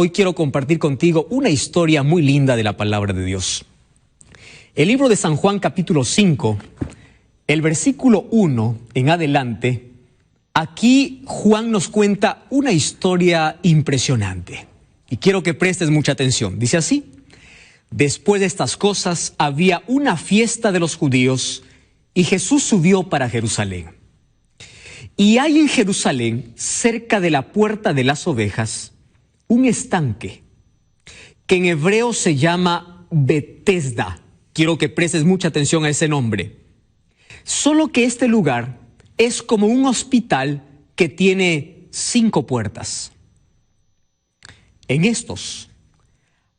hoy quiero compartir contigo una historia muy linda de la palabra de Dios. El libro de San Juan capítulo 5, el versículo 1 en adelante, aquí Juan nos cuenta una historia impresionante. Y quiero que prestes mucha atención. Dice así: después de estas cosas había una fiesta de los judíos y Jesús subió para Jerusalén. Y hay en Jerusalén, cerca de la puerta de las ovejas, un estanque que en hebreo se llama Betesda. Quiero que prestes mucha atención a ese nombre. Solo que este lugar es como un hospital que tiene 5 puertas. En estos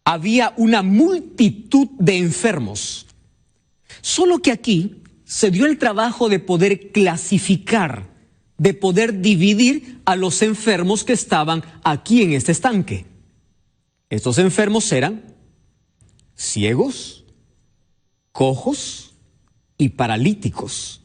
había una multitud de enfermos. Solo que aquí se dio el trabajo de poder clasificar, de poder dividir a los enfermos que estaban aquí en este estanque. Estos enfermos eran ciegos, cojos y paralíticos.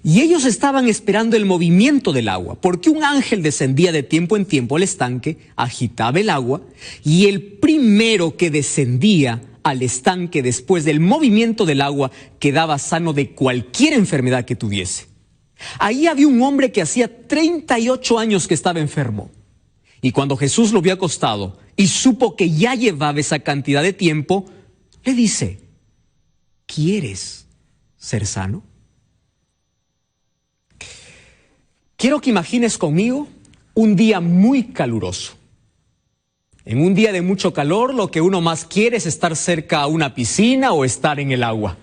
Y ellos estaban esperando el movimiento del agua, porque un ángel descendía de tiempo en tiempo al estanque, agitaba el agua, y el primero que descendía al estanque después del movimiento del agua quedaba sano de cualquier enfermedad que tuviese. Ahí había un hombre que hacía 38 años que estaba enfermo. Y cuando Jesús lo vio acostado y supo que ya llevaba esa cantidad de tiempo, le dice: ¿quieres ser sano? Quiero que imagines conmigo un día muy caluroso. En un día de mucho calor, lo que uno más quiere es estar cerca a una piscina o estar en el agua.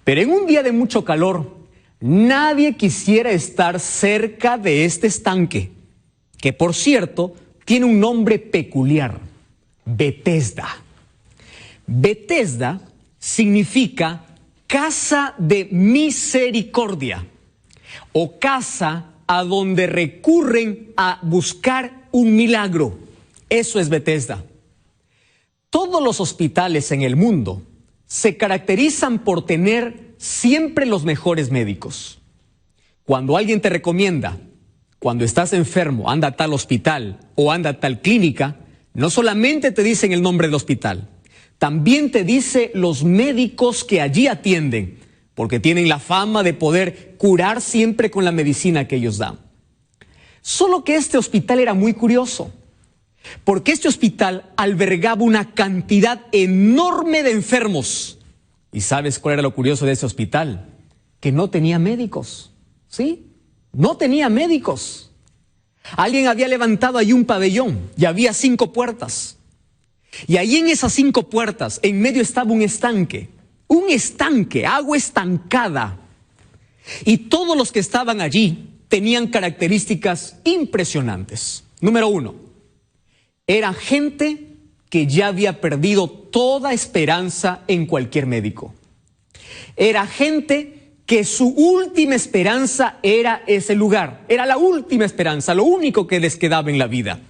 Pero en un día de mucho calor, nadie quisiera estar cerca de este estanque, que por cierto tiene un nombre peculiar: Betesda. Betesda significa casa de misericordia, o casa a donde recurren a buscar un milagro. Eso es Betesda. Todos los hospitales en el mundo se caracterizan por tener siempre los mejores médicos. Cuando alguien te recomienda, cuando estás enfermo, anda a tal hospital o anda a tal clínica, no solamente te dicen el nombre del hospital, también te dice los médicos que allí atienden, porque tienen la fama de poder curar siempre con la medicina que ellos dan. Solo que este hospital era muy curioso, porque este hospital albergaba una cantidad enorme de enfermos. ¿Y sabes cuál era lo curioso de ese hospital? Que no tenía médicos, ¿sí? No tenía médicos. Alguien había levantado ahí un pabellón y había 5 puertas. Y ahí en esas 5 puertas, en medio estaba un estanque, agua estancada. Y todos los que estaban allí tenían características impresionantes. Número 1, era gente que ya había perdido toda esperanza en cualquier médico. Era gente que su última esperanza era ese lugar. Era la última esperanza, lo único que les quedaba en la vida.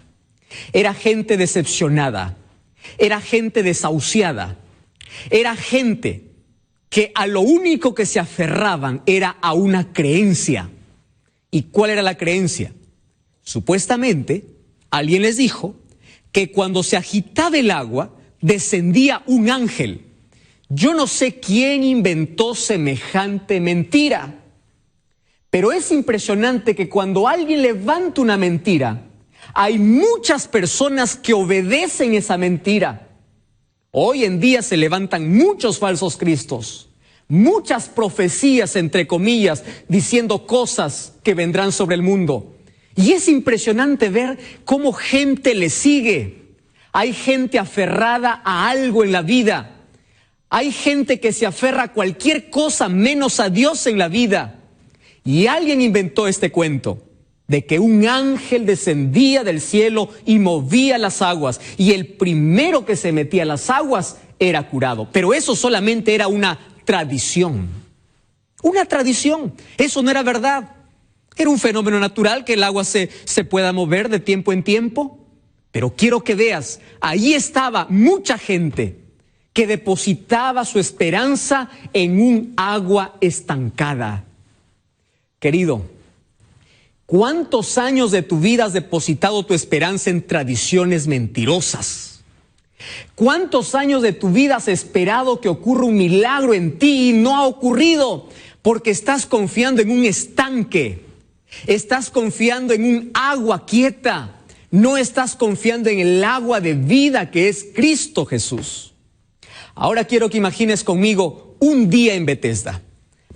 Era gente decepcionada. Era gente desahuciada. Era gente que a lo único que se aferraban era a una creencia. ¿Y cuál era la creencia? Supuestamente, alguien les dijo que cuando se agitaba el agua, descendía un ángel. Yo no sé quién inventó semejante mentira, pero es impresionante que cuando alguien levanta una mentira, hay muchas personas que obedecen esa mentira. Hoy en día se levantan muchos falsos cristos, muchas profecías, entre comillas, diciendo cosas que vendrán sobre el mundo. Y es impresionante ver cómo gente le sigue. Hay gente aferrada a algo en la vida. Hay gente que se aferra a cualquier cosa menos a Dios en la vida. Y alguien inventó este cuento de que un ángel descendía del cielo y movía las aguas, y el primero que se metía a las aguas era curado. Pero eso solamente era una tradición. Una tradición. Eso no era verdad. Era un fenómeno natural que el agua se pueda mover de tiempo en tiempo. Pero quiero que veas, ahí estaba mucha gente que depositaba su esperanza en un agua estancada. Querido, ¿Cuántos años de tu vida has depositado tu esperanza en tradiciones mentirosas? ¿Cuántos años de tu vida has esperado que ocurra un milagro en ti y no ha ocurrido? Porque estás confiando en un estanque, estás confiando en un agua quieta, no estás confiando en el agua de vida que es Cristo Jesús. Ahora quiero que imagines conmigo un día en Bethesda.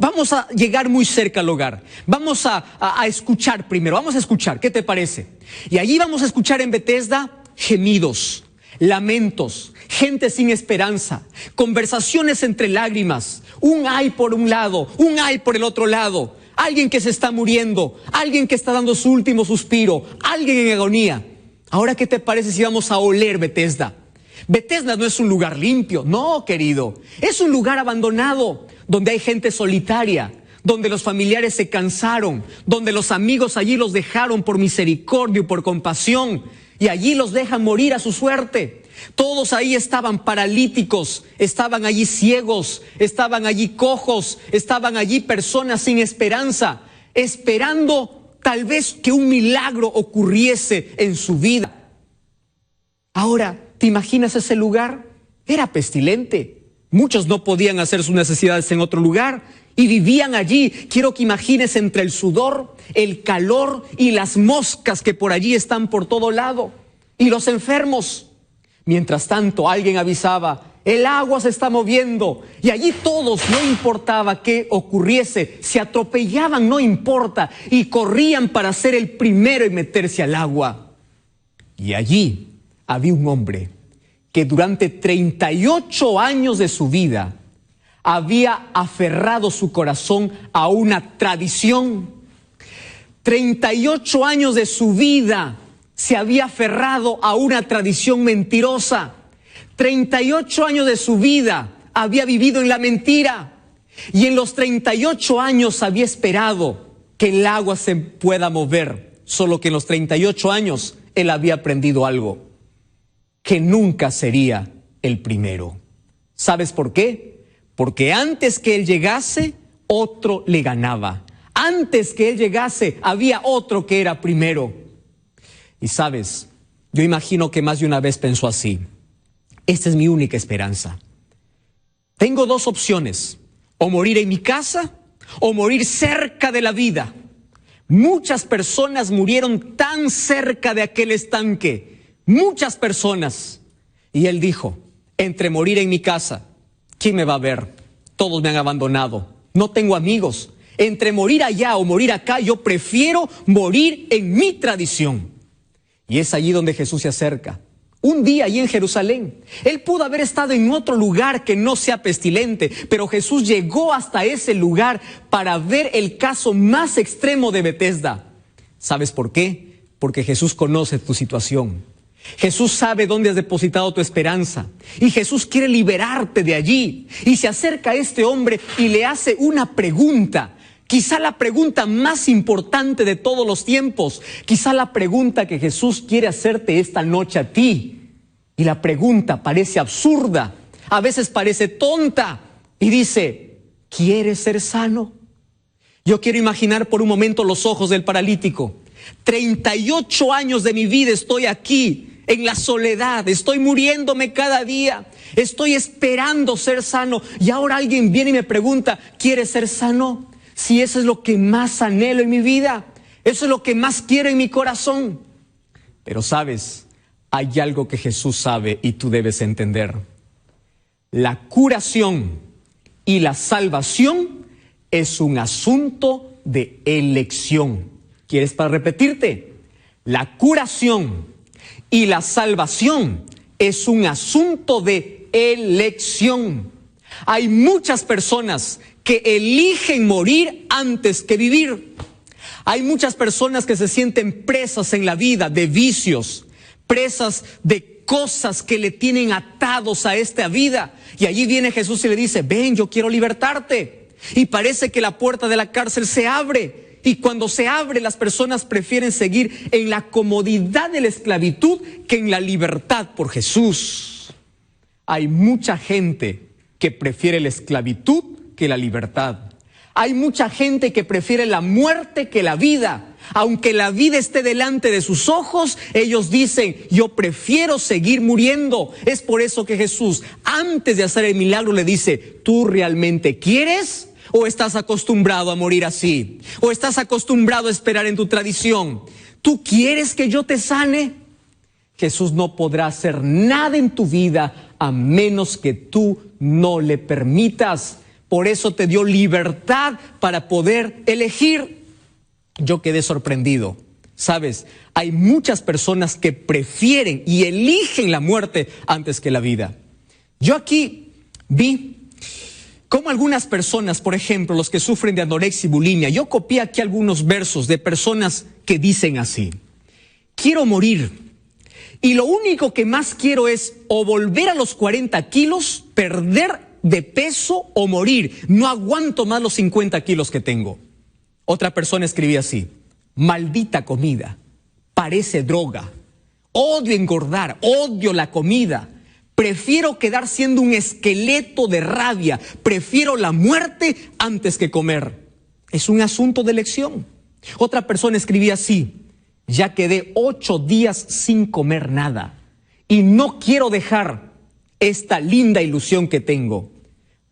Vamos a llegar muy cerca al hogar. Vamos a escuchar primero. Vamos a escuchar, ¿qué te parece? Y allí vamos a escuchar en Bethesda gemidos, lamentos, gente sin esperanza, conversaciones entre lágrimas, un ay por un lado, un ay por el otro lado, alguien que se está muriendo, alguien que está dando su último suspiro, alguien en agonía. Ahora, ¿qué te parece si vamos a oler Bethesda? Bethesda no es un lugar limpio, no, querido. Es un lugar abandonado, donde hay gente solitaria, donde los familiares se cansaron, donde los amigos allí los dejaron por misericordia y por compasión, y allí los dejan morir a su suerte. Todos ahí estaban paralíticos, estaban allí ciegos, estaban allí cojos, estaban allí personas sin esperanza, esperando tal vez que un milagro ocurriese en su vida. Ahora, ¿te imaginas ese lugar? Era pestilente. Muchos no podían hacer sus necesidades en otro lugar y vivían allí. Quiero que imagines entre el sudor, el calor y las moscas que por allí están por todo lado. Y los enfermos. Mientras tanto, alguien avisaba, el agua se está moviendo. Y allí todos, no importaba qué ocurriese, se atropellaban, no importa, y corrían para ser el primero en meterse al agua. Y allí había un hombre que durante 38 años de su vida había aferrado su corazón a una tradición. 38 años de su vida se había aferrado a una tradición mentirosa. 38 años de su vida había vivido en la mentira. Y en los 38 años había esperado que el agua se pueda mover. Solo que en los 38 años él había aprendido algo: que nunca sería el primero. ¿Sabes por qué? Porque antes que él llegase, otro le ganaba. Antes que él llegase, había otro que era primero. Y sabes, yo imagino que más de una vez pensó así: esta es mi única esperanza. Tengo dos opciones: o morir en mi casa o morir cerca de la vida. Muchas personas murieron tan cerca de aquel estanque. Muchas personas. Y él dijo, entre morir en mi casa, ¿quién me va a ver? Todos me han abandonado, no tengo amigos. Entre morir allá o morir acá, yo prefiero morir en mi tradición. Y es allí donde Jesús se acerca. Un día allí en Jerusalén. Él pudo haber estado en otro lugar que no sea pestilente, pero Jesús llegó hasta ese lugar para ver el caso más extremo de Bethesda. ¿Sabes por qué? Porque Jesús conoce tu situación. Jesús sabe dónde has depositado tu esperanza y Jesús quiere liberarte de allí. Y se acerca a este hombre y le hace una pregunta, quizá la pregunta más importante de todos los tiempos, quizá la pregunta que Jesús quiere hacerte esta noche a ti. Y la pregunta parece absurda, a veces parece tonta, y dice, ¿quieres ser sano? Yo quiero imaginar por un momento los ojos del paralítico. 38 años de mi vida estoy aquí, en la soledad, estoy muriéndome cada día, estoy esperando ser sano, y ahora alguien viene y me pregunta, ¿quieres ser sano? Si eso es lo que más anhelo en mi vida, eso es lo que más quiero en mi corazón. Pero sabes, hay algo que Jesús sabe y tú debes entender. La curación y la salvación es un asunto de elección. ¿Quieres para repetirte? La curación y la salvación es un asunto de elección. Hay muchas personas que eligen morir antes que vivir. Hay muchas personas que se sienten presas en la vida de vicios, presas de cosas que le tienen atados a esta vida. Y allí viene Jesús y le dice, ven, yo quiero libertarte. Y parece que la puerta de la cárcel se abre. Y cuando se abre, las personas prefieren seguir en la comodidad de la esclavitud que en la libertad por Jesús. Hay mucha gente que prefiere la esclavitud que la libertad. Hay mucha gente que prefiere la muerte que la vida. Aunque la vida esté delante de sus ojos, ellos dicen, yo prefiero seguir muriendo. Es por eso que Jesús, antes de hacer el milagro, le dice, ¿tú realmente quieres o estás acostumbrado a morir así? ¿O estás acostumbrado a esperar en tu tradición? ¿Tú quieres que yo te sane? Jesús no podrá hacer nada en tu vida a menos que tú no le permitas. Por eso te dio libertad para poder elegir. Yo quedé sorprendido. Sabes, hay muchas personas que prefieren y eligen la muerte antes que la vida. Yo aquí vi cómo algunas personas, por ejemplo, los que sufren de anorexia y bulimia, yo copié aquí algunos versos de personas que dicen así: quiero morir y lo único que más quiero es o volver a los 40 kilos, perder de peso o morir. No aguanto más los 50 kilos que tengo. Otra persona escribía así: maldita comida, parece droga, odio engordar, odio la comida, prefiero quedar siendo un esqueleto de rabia, prefiero la muerte antes que comer. Es un asunto de elección. Otra persona escribía así: ya quedé 8 días sin comer nada y no quiero dejar esta linda ilusión que tengo.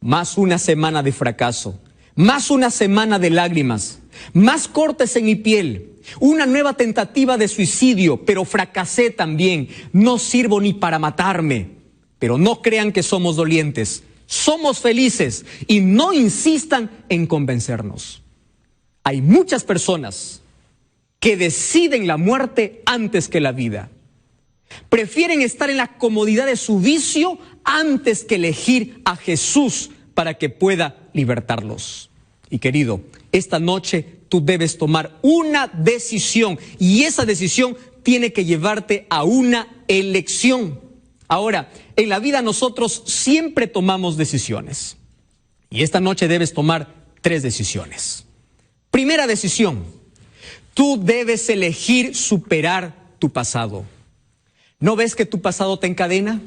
Más una semana de fracaso, más una semana de lágrimas, más cortes en mi piel, una nueva tentativa de suicidio, pero fracasé también. No sirvo ni para matarme. Pero no crean que somos dolientes, somos felices y no insistan en convencernos. Hay muchas personas que deciden la muerte antes que la vida. Prefieren estar en la comodidad de su vicio antes que elegir a Jesús para que pueda libertarlos. Y querido, esta noche tú debes tomar una decisión y esa decisión tiene que llevarte a una elección. Ahora, en la vida nosotros siempre tomamos decisiones y esta noche debes tomar 3 decisiones. Primera decisión: tú debes elegir superar tu pasado. ¿No ves que tu pasado te encadena?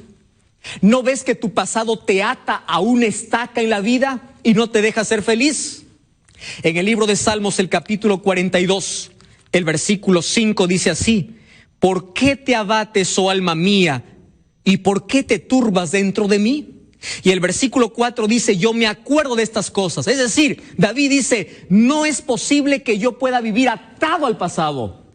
¿No ves que tu pasado te ata a una estaca en la vida y no te deja ser feliz? En el libro de Salmos, el capítulo 42, el versículo 5 dice así: ¿por qué te abates, oh alma mía? ¿Y por qué te turbas dentro de mí? Y el versículo 4 dice: yo me acuerdo de estas cosas. Es decir, David dice, no es posible que yo pueda vivir atado al pasado.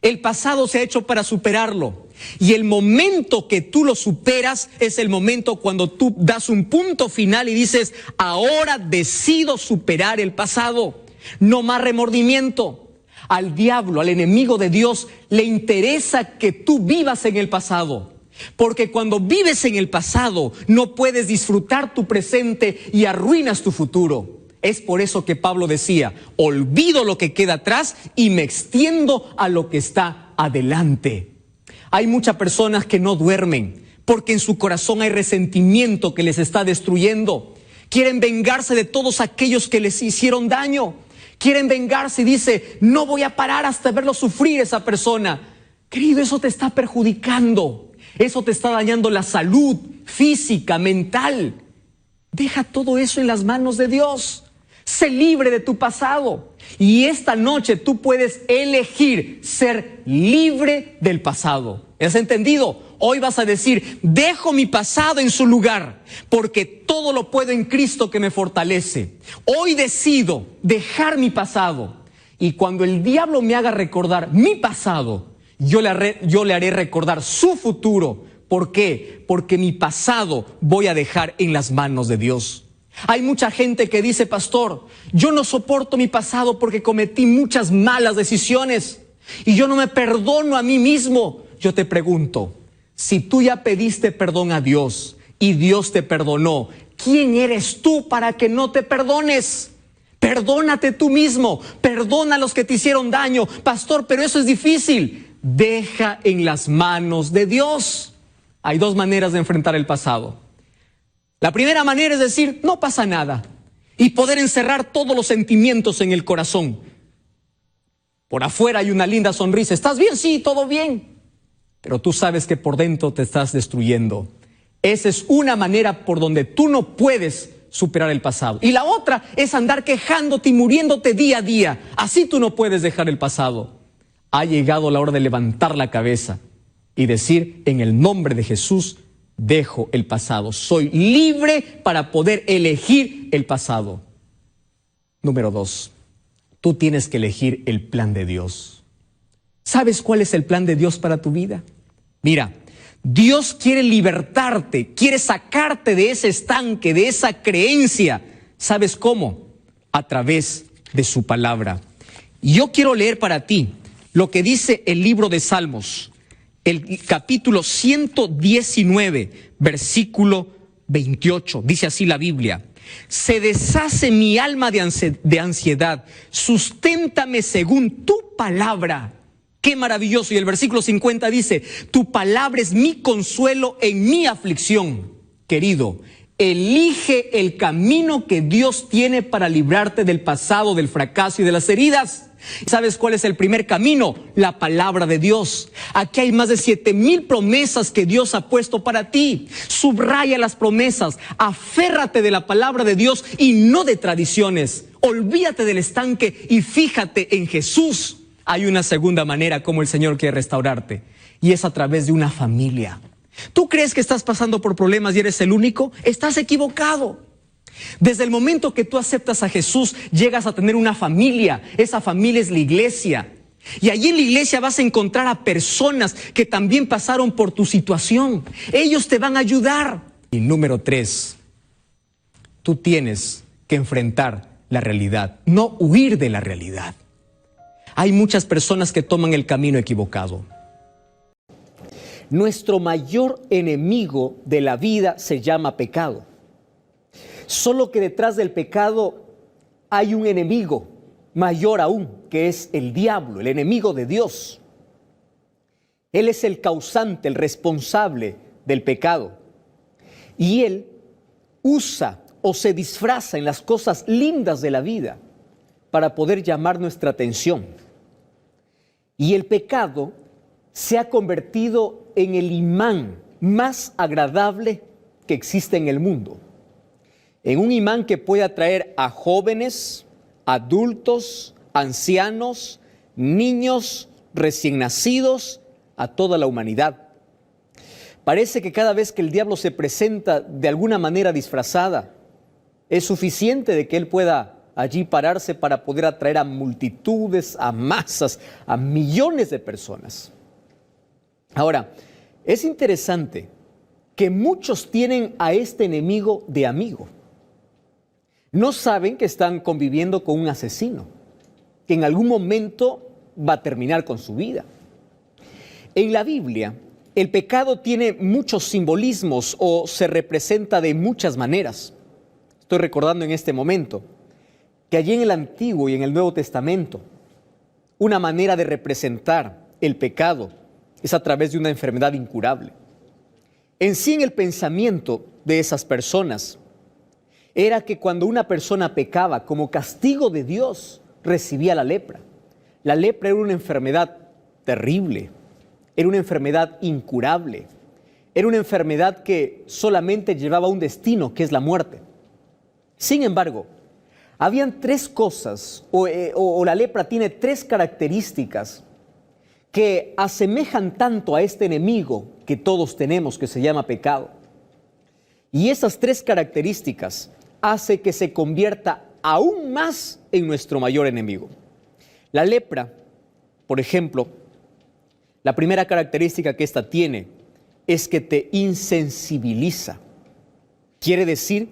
El pasado se ha hecho para superarlo. Y el momento que tú lo superas es el momento cuando tú das un punto final y dices, ahora decido superar el pasado. No más remordimiento. Al diablo, al enemigo de Dios, le interesa que tú vivas en el pasado. Porque cuando vives en el pasado, no puedes disfrutar tu presente y arruinas tu futuro. Es por eso que Pablo decía, olvido lo que queda atrás y me extiendo a lo que está adelante. Hay muchas personas que no duermen porque en su corazón hay resentimiento que les está destruyendo. Quieren vengarse de todos aquellos que les hicieron daño. Quieren vengarse y dice, no voy a parar hasta verlo sufrir esa persona. Querido, eso te está perjudicando. Eso te está dañando la salud física, mental. Deja todo eso en las manos de Dios. Sé libre de tu pasado. Y esta noche tú puedes elegir ser libre del pasado. ¿Has entendido? Hoy vas a decir, dejo mi pasado en su lugar, porque todo lo puedo en Cristo que me fortalece. Hoy decido dejar mi pasado. Y cuando el diablo me haga recordar mi pasado, yo le haré recordar su futuro. ¿Por qué? Porque mi pasado voy a dejar en las manos de Dios. Hay mucha gente que dice, pastor, yo no soporto mi pasado porque cometí muchas malas decisiones y yo no me perdono a mí mismo. Yo te pregunto, si tú ya pediste perdón a Dios y Dios te perdonó, ¿quién eres tú para que no te perdones? Perdónate tú mismo, perdona a los que te hicieron daño. Pastor, pero eso es difícil. Deja en las manos de Dios. Hay 2 maneras de enfrentar el pasado. La primera manera es decir, no pasa nada, y poder encerrar todos los sentimientos en el corazón. Por afuera hay una linda sonrisa. ¿Estás bien? Sí, todo bien. Pero tú sabes que por dentro te estás destruyendo. Esa es una manera por donde tú no puedes superar el pasado. Y la otra es andar quejándote y muriéndote día a día. Así tú no puedes dejar el pasado. Ha llegado la hora de levantar la cabeza y decir, en el nombre de Jesús, dejo el pasado. Soy libre para poder elegir el pasado. Número 2, tú tienes que elegir el plan de Dios. ¿Sabes cuál es el plan de Dios para tu vida? Mira, Dios quiere libertarte, quiere sacarte de ese estanque, de esa creencia. ¿Sabes cómo? A través de su palabra. Y yo quiero leer para ti lo que dice el libro de Salmos, el capítulo 119, versículo 28. Dice así la Biblia: se deshace mi alma de ansiedad, susténtame según tu palabra. ¡Qué maravilloso! Y el versículo 50 dice, tu palabra es mi consuelo en mi aflicción. Querido, elige el camino que Dios tiene para librarte del pasado, del fracaso y de las heridas. ¿Sabes cuál es el primer camino? La palabra de Dios. Aquí hay más de 7,000 promesas que Dios ha puesto para ti. Subraya las promesas, aférrate de la palabra de Dios y no de tradiciones. Olvídate del estanque y fíjate en Jesús. Hay una segunda manera como el Señor quiere restaurarte, y es a través de una familia. ¿Tú crees que estás pasando por problemas y eres el único? Estás equivocado. Desde el momento que tú aceptas a Jesús, llegas a tener una familia. Esa familia es la iglesia. Y allí en la iglesia vas a encontrar a personas que también pasaron por tu situación. Ellos te van a ayudar. Y número 3, tú tienes que enfrentar la realidad, no huir de la realidad. Hay muchas personas que toman el camino equivocado. Nuestro mayor enemigo de la vida se llama pecado. Solo que detrás del pecado hay un enemigo mayor aún, que es el diablo, el enemigo de Dios. Él es el causante, el responsable del pecado. Y él usa o se disfraza en las cosas lindas de la vida para poder llamar nuestra atención. Y el pecado se ha convertido en el imán más agradable que existe en el mundo. En un imán que puede atraer a jóvenes, adultos, ancianos, niños, recién nacidos, a toda la humanidad. Parece que cada vez que el diablo se presenta de alguna manera disfrazada, es suficiente de que él pueda allí pararse para poder atraer a multitudes, a masas, a millones de personas. Ahora, es interesante que muchos tienen a este enemigo de amigo. No saben que están conviviendo con un asesino, que en algún momento va a terminar con su vida. En la Biblia, el pecado tiene muchos simbolismos o se representa de muchas maneras. Estoy recordando en este momento que allí en el Antiguo y en el Nuevo Testamento, una manera de representar el pecado es a través de una enfermedad incurable. En sí, en el pensamiento de esas personas, era que cuando una persona pecaba, como castigo de Dios, recibía la lepra. La lepra era una enfermedad terrible, era una enfermedad incurable, era una enfermedad que solamente llevaba un destino, que es la muerte. Sin embargo, habían 3 cosas, o la lepra tiene 3 características que asemejan tanto a este enemigo que todos tenemos, que se llama pecado. Y esas 3 características hace que se convierta aún más en nuestro mayor enemigo. La lepra, por ejemplo, la primera característica que esta tiene es que te insensibiliza. Quiere decir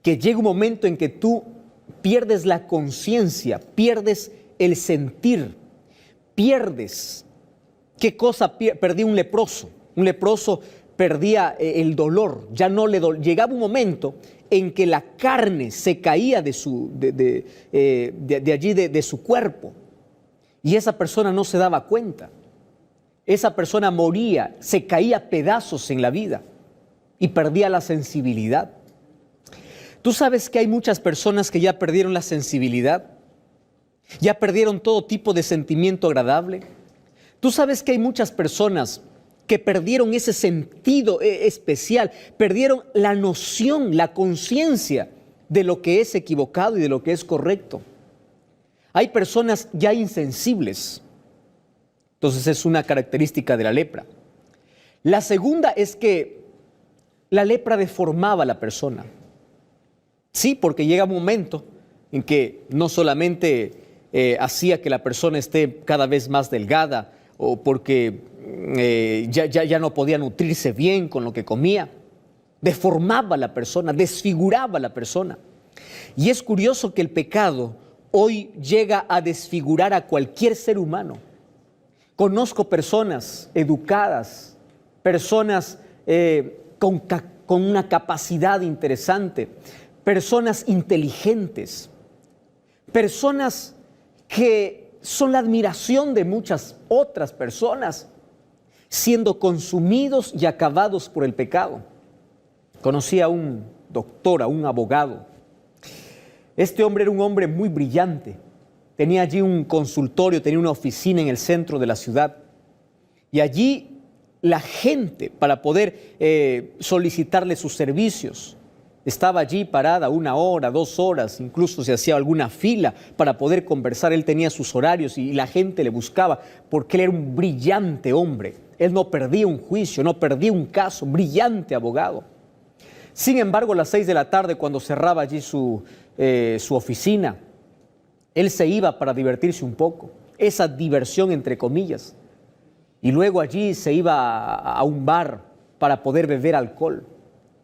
que llega un momento en que tú pierdes la conciencia, pierdes el sentir, pierdes. ¿Qué cosa perdía un leproso? Un leproso perdía el dolor, ya no le llegaba un momento en que la carne se caía de su cuerpo y esa persona no se daba cuenta. Esa persona moría, se caía a pedazos en la vida y perdía la sensibilidad. ¿Tú sabes que hay muchas personas que ya perdieron la sensibilidad? Ya perdieron todo tipo de sentimiento agradable. ¿Tú sabes que hay muchas personas que perdieron ese sentido especial, perdieron la noción, la conciencia de lo que es equivocado y de lo que es correcto. Hay personas ya insensibles. Entonces es una característica de la lepra. La segunda es que la lepra deformaba a la persona. Sí, porque llega un momento en que no solamente hacía que la persona esté cada vez más delgada o porque ya no podía nutrirse bien con lo que comía, deformaba a la persona, desfiguraba a la persona. Y es curioso que el pecado hoy llega a desfigurar a cualquier ser humano. Conozco personas educadas, personas con una capacidad interesante, personas inteligentes, personas que son la admiración de muchas otras personas, siendo consumidos y acabados por el pecado. Conocí a un doctor, a un abogado. Este hombre era un hombre muy brillante. Tenía allí un consultorio, tenía una oficina en el centro de la ciudad. Y allí la gente, para poder solicitarle sus servicios, estaba allí parada 1 hora, 2 horas, incluso se hacía alguna fila para poder conversar. Él tenía sus horarios y la gente le buscaba porque él era un brillante hombre. Él no perdía un juicio, no perdía un caso, brillante abogado. Sin embargo, a las 6 de la tarde, cuando cerraba allí su oficina, él se iba para divertirse un poco, esa diversión entre comillas, y luego allí se iba a un bar para poder beber alcohol.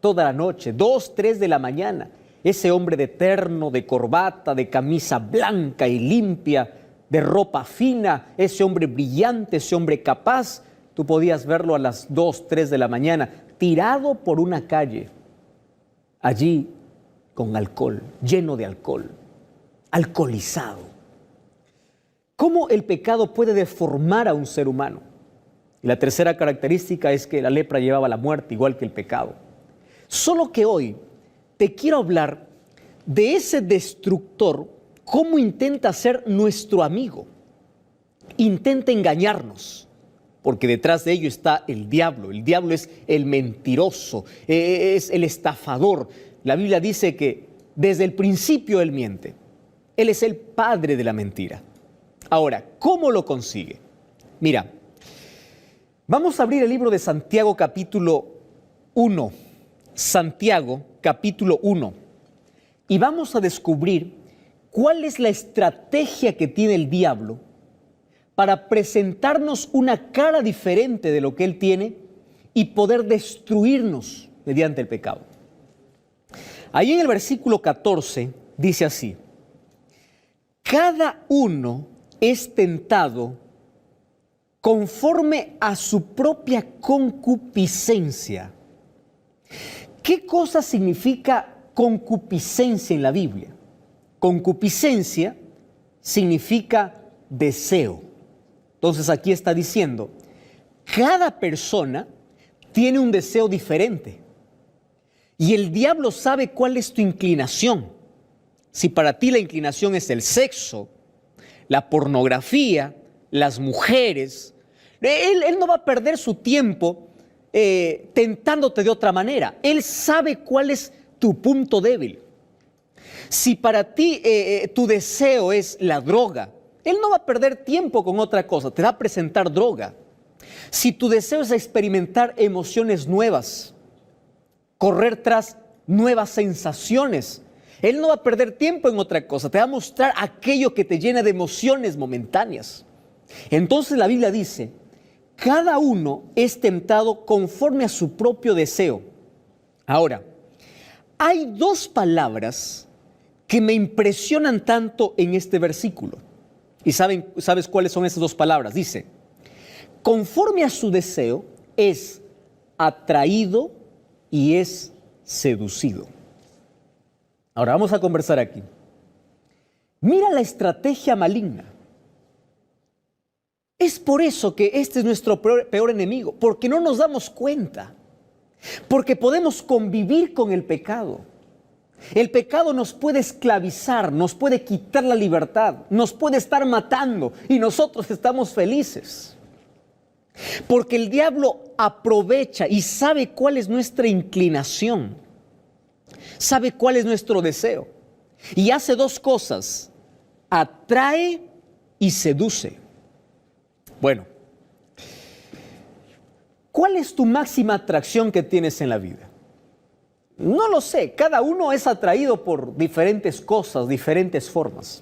Toda la noche, 2, 3 de la mañana, ese hombre de terno, de corbata, de camisa blanca y limpia, de ropa fina, ese hombre brillante, ese hombre capaz, tú podías verlo a las 2, 3 de la mañana, tirado por una calle, allí con alcohol, lleno de alcohol, alcoholizado. ¿Cómo el pecado puede deformar a un ser humano? Y la tercera característica es que la lepra llevaba a la muerte, igual que el pecado. Solo que hoy te quiero hablar de ese destructor, cómo intenta ser nuestro amigo. Intenta engañarnos, porque detrás de ello está el diablo. El diablo es el mentiroso, es el estafador. La Biblia dice que desde el principio él miente. Él es el padre de la mentira. Ahora, ¿cómo lo consigue? Mira, vamos a abrir el libro de Santiago capítulo 1. Santiago capítulo 1. Y vamos a descubrir cuál es la estrategia que tiene el diablo para presentarnos una cara diferente de lo que él tiene y poder destruirnos mediante el pecado. Ahí en el versículo 14 dice así: cada uno es tentado conforme a su propia concupiscencia. ¿Qué cosa significa concupiscencia en la Biblia? Concupiscencia significa deseo. Entonces aquí está diciendo, cada persona tiene un deseo diferente. Y el diablo sabe cuál es tu inclinación. Si para ti la inclinación es el sexo, la pornografía, las mujeres, él no va a perder su tiempo tentándote de otra manera. Él sabe cuál es tu punto débil. Si para ti tu deseo es la droga, él no va a perder tiempo con otra cosa, te va a presentar droga. Si tu deseo es experimentar emociones nuevas, correr tras nuevas sensaciones, él no va a perder tiempo en otra cosa, te va a mostrar aquello que te llena de emociones momentáneas. Entonces la Biblia dice, cada uno es tentado conforme a su propio deseo. Ahora, hay 2 palabras que me impresionan tanto en este versículo. ¿Y sabes cuáles son esas 2 palabras? Dice, conforme a su deseo es atraído y es seducido. Ahora vamos a conversar aquí. Mira la estrategia maligna. Es por eso que este es nuestro peor enemigo, porque no nos damos cuenta, porque podemos convivir con el pecado. El pecado nos puede esclavizar, nos puede quitar la libertad, nos puede estar matando y nosotros estamos felices. Porque el diablo aprovecha y sabe cuál es nuestra inclinación. sabe cuál es nuestro deseo y hace dos cosas: atrae y seduce. Bueno, ¿cuál es tu máxima atracción que tienes en la vida? No lo sé, cada uno es atraído por diferentes cosas, diferentes formas.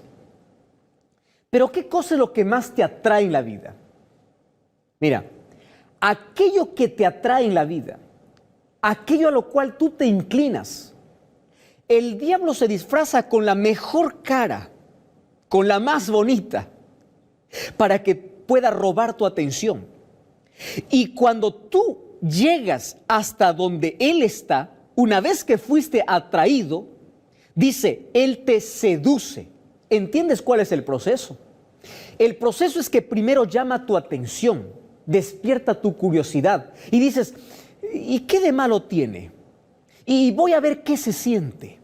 Pero ¿qué cosa es lo que más te atrae en la vida? Mira, aquello que te atrae en la vida, aquello a lo cual tú te inclinas, el diablo se disfraza con la mejor cara, con la más bonita, para que pueda robar tu atención. Y cuando tú llegas hasta donde él está, una vez que fuiste atraído, dice, él te seduce. ¿Entiendes cuál es el proceso? El proceso es que primero llama tu atención, despierta tu curiosidad y dices, ¿y qué de malo tiene? Y voy a ver qué se siente.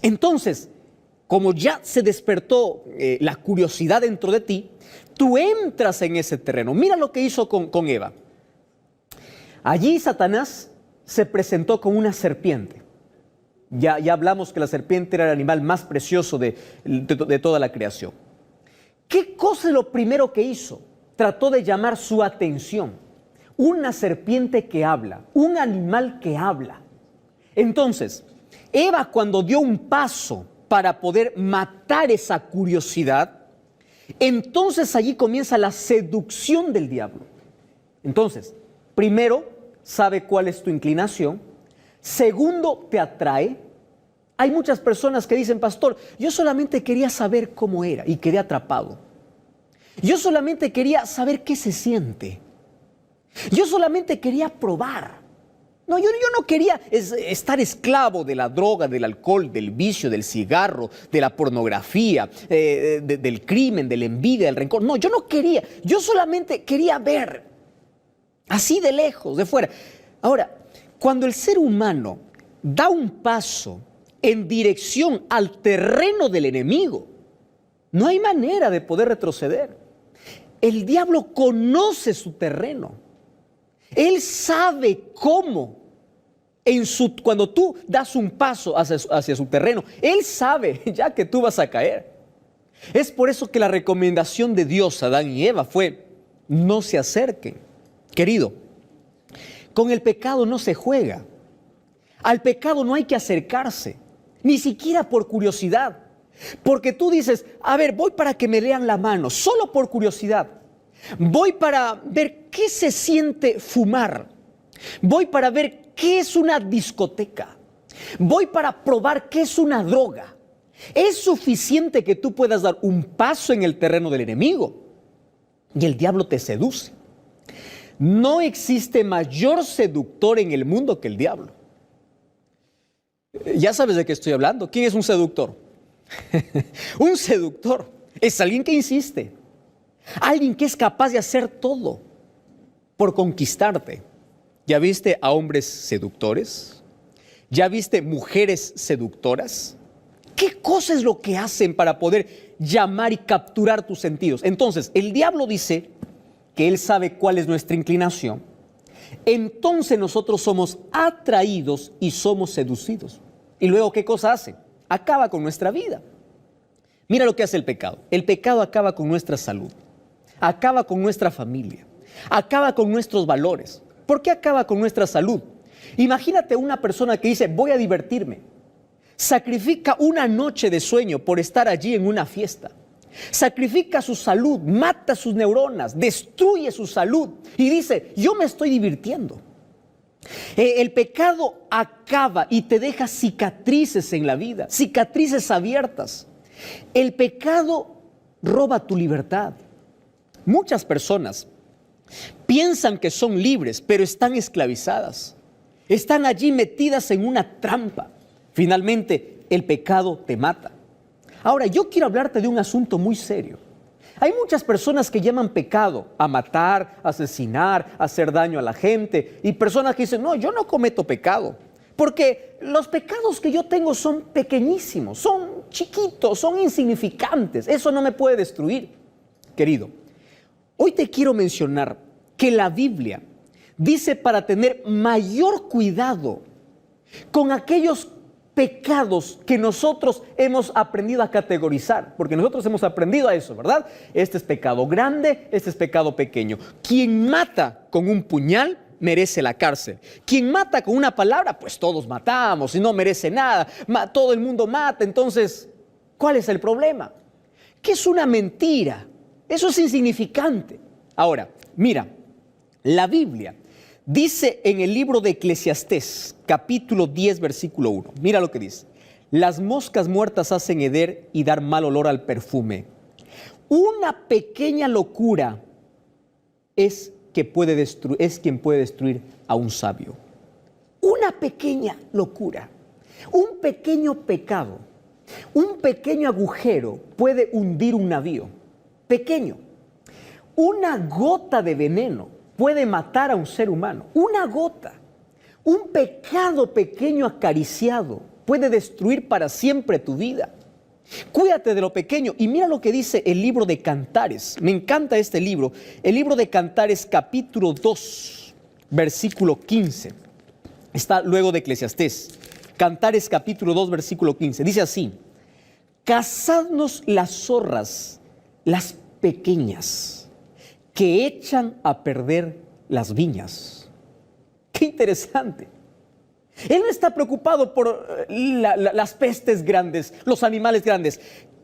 Entonces, como ya se despertó la curiosidad dentro de ti, tú entras en ese terreno. Mira lo que hizo con Eva. Allí Satanás se presentó como una serpiente. Ya hablamos que la serpiente era el animal más precioso de toda la creación. ¿Qué cosa es lo primero que hizo? Trató de llamar su atención. Una serpiente que habla, un animal que habla. Entonces, Eva, cuando dio un paso para poder matar esa curiosidad, entonces allí comienza la seducción del diablo. Entonces, primero, sabe cuál es tu inclinación. Segundo, te atrae. Hay muchas personas que dicen, pastor, yo solamente quería saber cómo era y quedé atrapado. Yo solamente quería saber qué se siente. Yo solamente quería probar. No, yo no quería estar esclavo de la droga, del alcohol, del vicio, del cigarro, de la pornografía, del crimen, de la envidia, del rencor. No, yo no quería. Yo solamente quería ver. Así de lejos, de fuera. Ahora, cuando el ser humano da un paso en dirección al terreno del enemigo, no hay manera de poder retroceder. El diablo conoce su terreno. Él sabe cómo. Cuando tú das un paso hacia su terreno, él sabe ya que tú vas a caer. Es por eso que la recomendación de Dios a Adán y Eva fue: no se acerquen. Querido, con el pecado no se juega. Al pecado no hay que acercarse, ni siquiera por curiosidad. Porque tú dices, a ver, voy para que me lean la mano, solo por curiosidad. Voy para ver qué se siente fumar. Voy para ver qué es una discoteca. Voy para probar qué es una droga. Es suficiente que tú puedas dar un paso en el terreno del enemigo y el diablo te seduce. No existe mayor seductor en el mundo que el diablo. Ya sabes de qué estoy hablando. ¿Quién es un seductor? Un seductor es alguien que insiste, alguien que es capaz de hacer todo por conquistarte. ¿Ya viste a hombres seductores? ¿Ya viste mujeres seductoras? ¿Qué cosa es lo que hacen para poder llamar y capturar tus sentidos? Entonces, el diablo dice que él sabe cuál es nuestra inclinación. Entonces nosotros somos atraídos y somos seducidos. Y luego, ¿qué cosa hace? Acaba con nuestra vida. Mira lo que hace el pecado. El pecado acaba con nuestra salud, acaba con nuestra familia, acaba con nuestros valores. ¿Por qué acaba con nuestra salud? Imagínate una persona que dice, voy a divertirme. Sacrifica una noche de sueño por estar allí en una fiesta. Sacrifica su salud, mata sus neuronas, destruye su salud y dice, yo me estoy divirtiendo. El pecado acaba y te deja cicatrices en la vida, cicatrices abiertas. El pecado roba tu libertad. Muchas personas piensan que son libres, pero están esclavizadas. Están allí metidas en una trampa. Finalmente, el pecado te mata. Ahora, yo quiero hablarte de un asunto muy serio. Hay muchas personas que llaman pecado a matar, a asesinar, a hacer daño a la gente. Y personas que dicen, no, yo no cometo pecado. Porque los pecados que yo tengo son pequeñísimos, son chiquitos, son insignificantes. Eso no me puede destruir. Querido, hoy te quiero mencionar que la Biblia dice para tener mayor cuidado con aquellos pecados que nosotros hemos aprendido a categorizar, porque nosotros hemos aprendido a eso, ¿verdad? Este es pecado grande, este es pecado pequeño. Quien mata con un puñal merece la cárcel. Quien mata con una palabra, pues todos matamos y no merece nada. Todo el mundo mata, entonces, ¿cuál es el problema? Que es una mentira. Eso es insignificante. Ahora, mira, la Biblia dice en el libro de Eclesiastés, capítulo 10, versículo 1. Mira lo que dice. Las moscas muertas hacen heder y dar mal olor al perfume. Una pequeña locura es quien puede destruir a un sabio. Una pequeña locura, un pequeño pecado, un pequeño agujero puede hundir un navío. Pequeño. Una gota de veneno puede matar a un ser humano. Una gota. Un pecado pequeño acariciado puede destruir para siempre tu vida. Cuídate de lo pequeño. Y mira lo que dice el libro de Cantares. Me encanta este libro. El libro de Cantares, capítulo 2, versículo 15. Está luego de Eclesiastés. Cantares, capítulo 2, versículo 15. Dice así: cazadnos las zorras, las pequeñas, que echan a perder las viñas. ¡Qué interesante! Él no está preocupado por las pestes grandes, los animales grandes.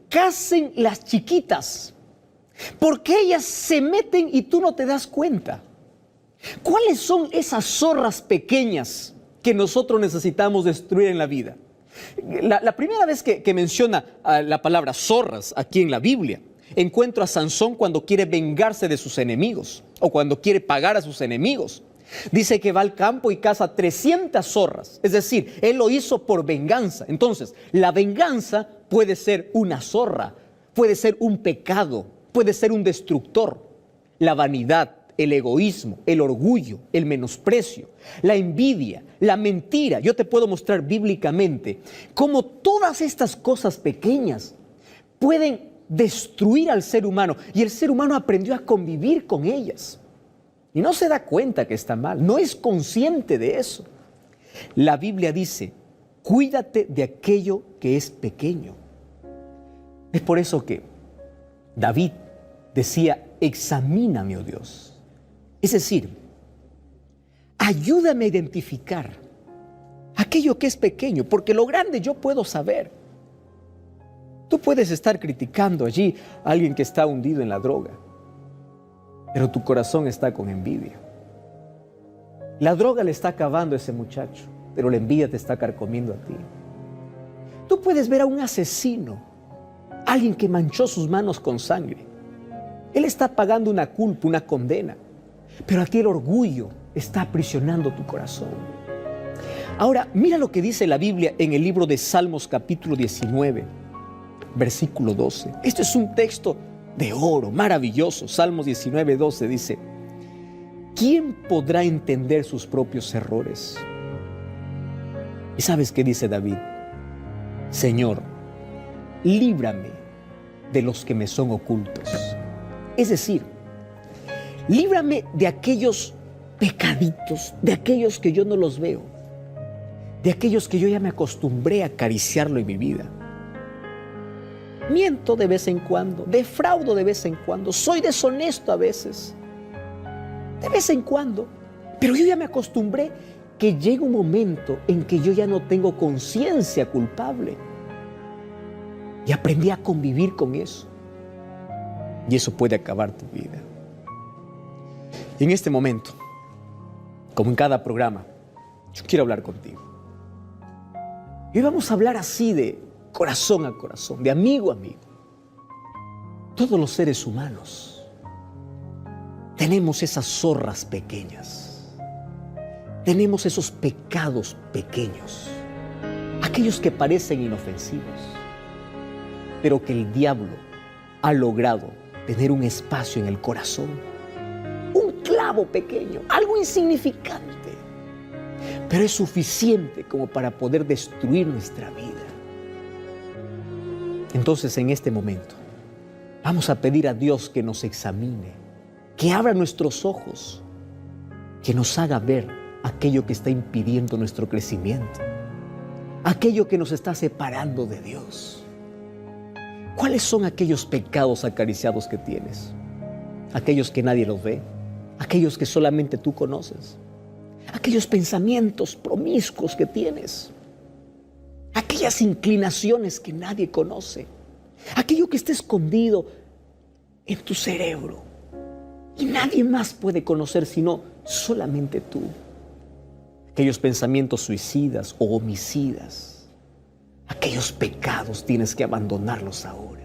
Cacen las chiquitas, porque ellas se meten y tú no te das cuenta. ¿Cuáles son esas zorras pequeñas que nosotros necesitamos destruir en la vida? La primera vez que menciona la palabra zorras aquí en la Biblia, encuentro a Sansón cuando quiere vengarse de sus enemigos o cuando quiere pagar a sus enemigos. Dice que va al campo y caza 300 zorras, es decir, él lo hizo por venganza. Entonces, la venganza puede ser una zorra, puede ser un pecado, puede ser un destructor. La vanidad, el egoísmo, el orgullo, el menosprecio, la envidia, la mentira. Yo te puedo mostrar bíblicamente cómo todas estas cosas pequeñas pueden destruir al ser humano, y el ser humano aprendió a convivir con ellas. Y no se da cuenta que está mal, no es consciente de eso. La Biblia dice, cuídate de aquello que es pequeño. Es por eso que David decía, examíname, oh Dios. Es decir, ayúdame a identificar aquello que es pequeño, porque lo grande yo puedo saber. Tú puedes estar criticando allí a alguien que está hundido en la droga, pero tu corazón está con envidia. La droga le está acabando a ese muchacho, pero la envidia te está carcomiendo a ti. Tú puedes ver a un asesino, alguien que manchó sus manos con sangre. Él está pagando una culpa, una condena, pero a ti el orgullo está aprisionando tu corazón. Ahora, mira lo que dice la Biblia en el libro de Salmos, capítulo 19, versículo 12. Este es un texto de oro, maravilloso. Salmos 19, 12 dice: ¿quién podrá entender sus propios errores? ¿Y sabes qué dice David? Señor, líbrame de los que me son ocultos. Es decir, líbrame de aquellos pecaditos, de aquellos que yo no los veo, de aquellos que yo ya me acostumbré a acariciarlo en mi vida. Miento de vez en cuando, defraudo de vez en cuando, soy deshonesto a veces, de vez en cuando, pero yo ya me acostumbré que llega un momento en que yo ya no tengo conciencia culpable y aprendí a convivir con eso, y eso puede acabar tu vida. Y en este momento, como en cada programa, yo quiero hablar contigo. Y hoy vamos a hablar así de corazón a corazón, de amigo a amigo. Todos los seres humanos tenemos esas zorras pequeñas, tenemos esos pecados pequeños, aquellos que parecen inofensivos, pero que el diablo ha logrado tener un espacio en el corazón, un clavo pequeño, algo insignificante, pero es suficiente como para poder destruir nuestra vida. Entonces, en este momento, vamos a pedir a Dios que nos examine, que abra nuestros ojos, que nos haga ver aquello que está impidiendo nuestro crecimiento. aquello que nos está separando de Dios. ¿Cuáles son aquellos pecados acariciados que tienes? Aquellos que nadie los ve, aquellos que solamente tú conoces, aquellos pensamientos promiscuos que tienes, aquellas inclinaciones que nadie conoce, aquello que está escondido en tu cerebro y nadie más puede conocer sino solamente tú. Aquellos pensamientos suicidas o homicidas, aquellos pecados tienes que abandonarlos ahora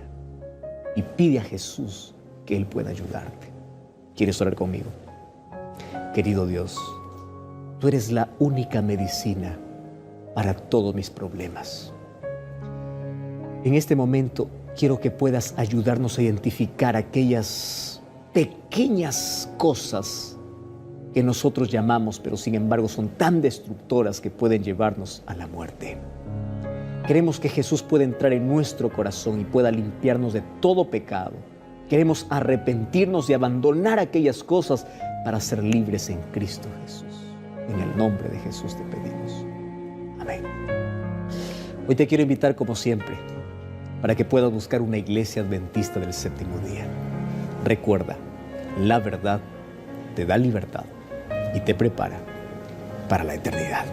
y pide a Jesús que Él pueda ayudarte. ¿Quieres orar conmigo? Querido Dios, tú eres la única medicina para todos mis problemas. En este momento quiero que puedas ayudarnos a identificar aquellas pequeñas cosas que nosotros llamamos, pero sin embargo son tan destructoras que pueden llevarnos a la muerte. Queremos que Jesús pueda entrar en nuestro corazón y pueda limpiarnos de todo pecado. Queremos arrepentirnos y abandonar aquellas cosas para ser libres en Cristo Jesús. En el nombre de Jesús te pedimos. Amén. Hoy te quiero invitar, como siempre, para que puedas buscar una iglesia adventista del séptimo día. Recuerda, la verdad te da libertad y te prepara para la eternidad.